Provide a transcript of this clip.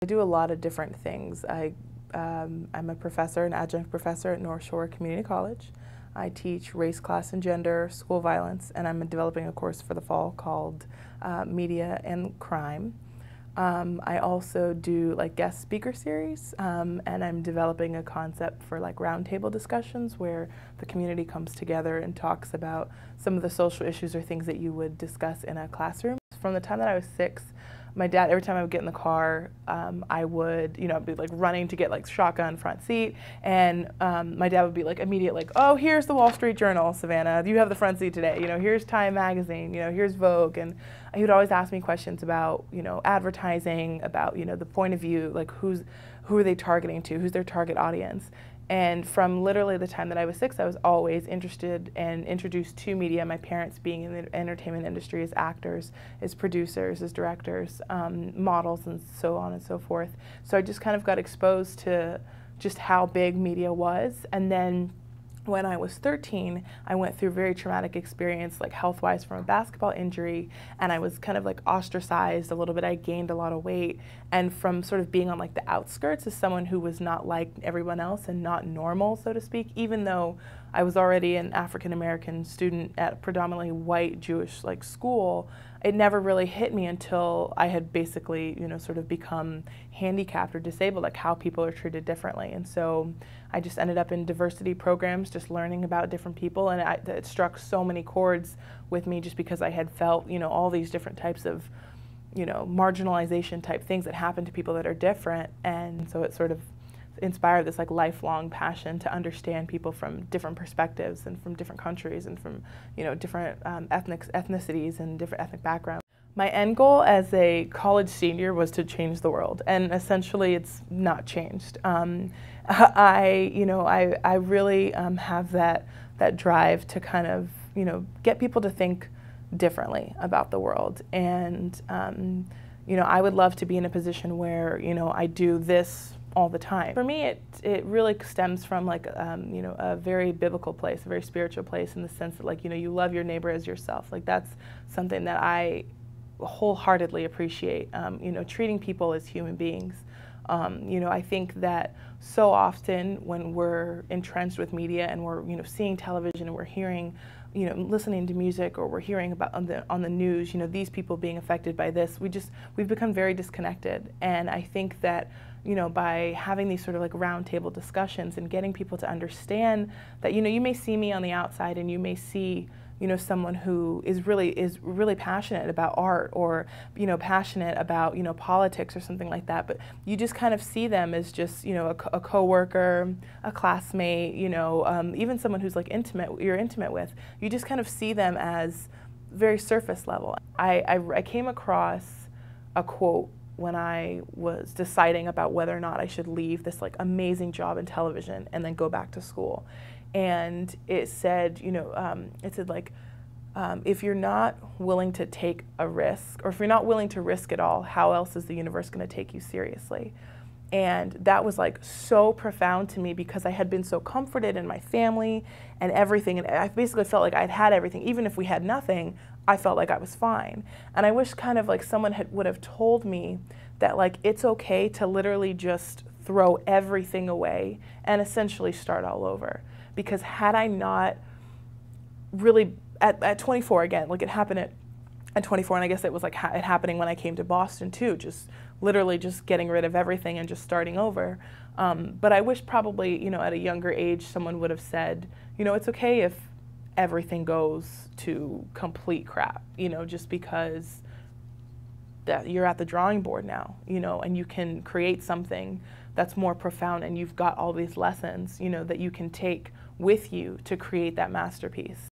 I do a lot of different things. I'm a professor, an adjunct professor at North Shore Community College. I teach race, class, and gender, school violence, and I'm developing a course for the fall called Media and Crime. I also do like guest speaker series, and I'm developing a concept for like roundtable discussions where the community comes together and talks about some of the social issues or things that you would discuss in a classroom. From the time that I was 6, my dad, every time I would get in the car, I would, I'd be like running to get like shotgun front seat, and my dad would be like immediate, like, oh, here's the Wall Street Journal, Savannah, you have the front seat today, here's Time Magazine, here's Vogue, and he would always ask me questions about, advertising, about, the point of view, like who are they targeting to, who's their target audience. And from literally the time that I was 6, I was always interested and introduced to media, my parents being in the entertainment industry as actors, as producers, as directors, models, and so on and so forth. So I just kind of got exposed to just how big media was. And then when I was 13, I went through a very traumatic experience, like health-wise, from a basketball injury, and I was kind of like ostracized a little bit. I gained a lot of weight, and from sort of being on like the outskirts as someone who was not like everyone else and not normal, so to speak, even though I was already an African-American student at a predominantly white Jewish like school, it never really hit me until I had basically, sort of become handicapped or disabled, like how people are treated differently. And so I just ended up in diversity programs, just learning about different people, and it struck so many chords with me just because I had felt, all these different types of, marginalization type things that happen to people that are different. And so it sort of inspired this like lifelong passion to understand people from different perspectives and from different countries and from different ethnicities and different ethnic backgrounds. My end goal as a college senior was to change the world, and essentially it's not changed. I really have that drive to kind of get people to think differently about the world, and I would love to be in a position where I do this all the time. For me, it really stems from like a very biblical place, a very spiritual place, in the sense that like you love your neighbor as yourself. Like that's something that I wholeheartedly appreciate. Treating people as human beings. I think that so often when we're entrenched with media and we're seeing television and we're hearing, listening to music, or we're hearing about on the news, these people being affected by this, we've become very disconnected. And I think that by having these sort of like roundtable discussions and getting people to understand that you may see me on the outside and you may see someone who is really passionate about art, or passionate about politics or something like that, but you just kind of see them as just a coworker, a classmate, even someone who's like you're intimate with. You just kind of see them as very surface level. I came across a quote when I was deciding about whether or not I should leave this like amazing job in television and then go back to school. And it said, if you're not willing to take a risk, or if you're not willing to risk it all, how else is the universe going to take you seriously? And that was like so profound to me, because I had been so comforted in my family and everything, and I basically felt like I'd had everything. Even if we had nothing, I felt like I was fine. And I wish kind of like someone would have told me that like it's okay to literally just throw everything away and essentially start all over. Because had I not really, at 24 again, like it happened at 24, and I guess it was like it happening when I came to Boston too, just literally just getting rid of everything and just starting over. But I wish probably, at a younger age, someone would have said, it's okay if everything goes to complete crap, just because that you're at the drawing board now, and you can create something that's more profound, and you've got all these lessons, that you can take with you to create that masterpiece.